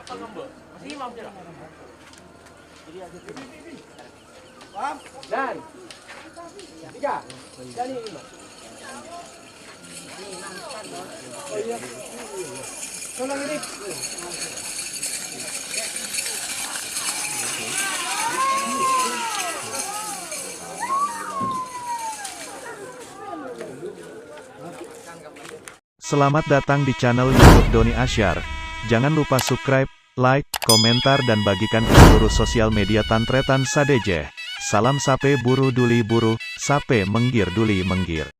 Dan 3 dan 5. Oh iya. Tolong ini. Selamat datang di channel YouTube Doni Asyar. Jangan lupa subscribe, like, komentar dan bagikan ke seluruh sosial media Tantretan Sadejeh. Salam sape buru duli buru, sape menggir duli menggir.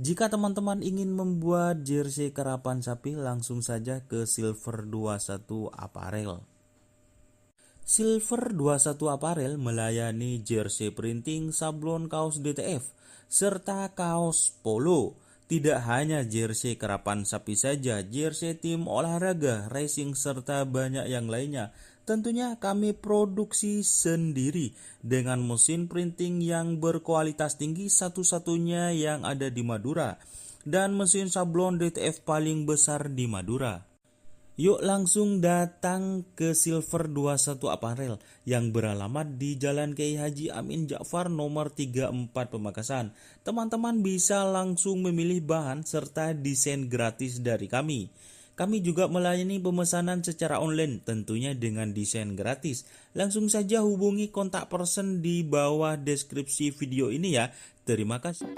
Jika teman-teman ingin membuat jersey karapan sapi, langsung saja ke Silver 21 Apparel. Silver 21 Apparel melayani jersey printing, sablon, kaos DTF, serta kaos polo. Tidak hanya jersey kerapan sapi saja, jersey tim olahraga, racing, serta banyak yang lainnya. Tentunya kami produksi sendiri dengan mesin printing yang berkualitas tinggi, satu-satunya yang ada di Madura, dan mesin sablon DTF paling besar di Madura. Yuk langsung datang ke Silver 21 Apparel yang beralamat di Jalan Kiai Haji Amin Ja'far nomor 34 Pamekasan. Teman-teman bisa langsung memilih bahan serta desain gratis dari kami. Kami juga melayani pemesanan secara online tentunya dengan desain gratis. Langsung saja hubungi kontak person di bawah deskripsi video ini ya. Terima kasih.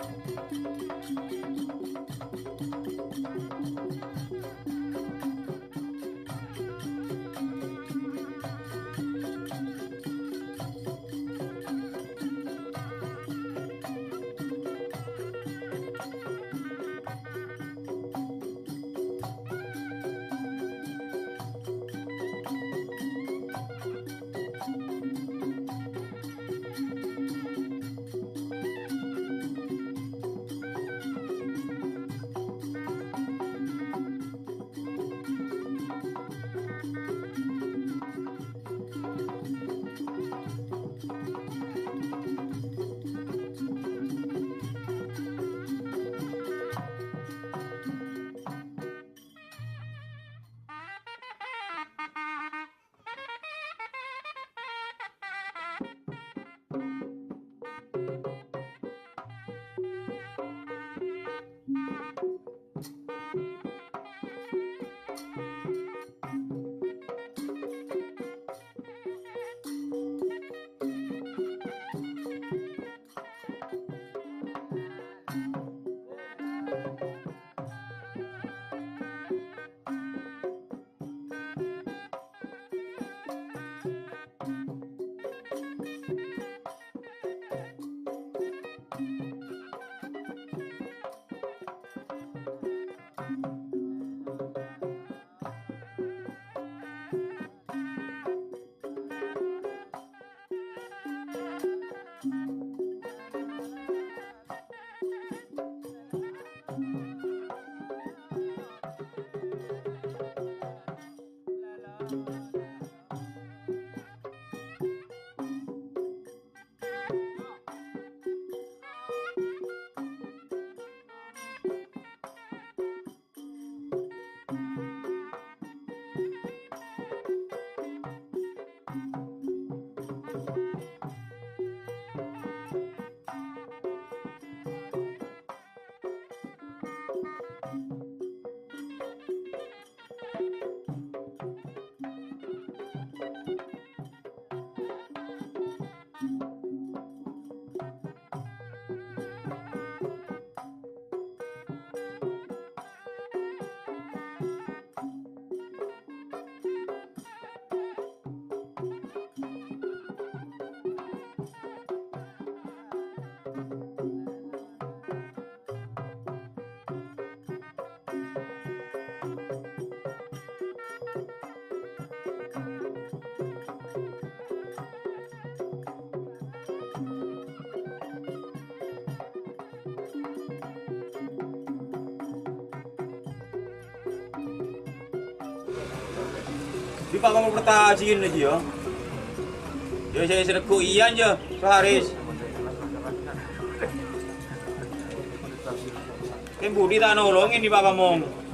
Di Pak kamu pertajin aja ya. Ya saya sedekut iyan aja, seharis. Kan budi tak nolongin di Pak kamu.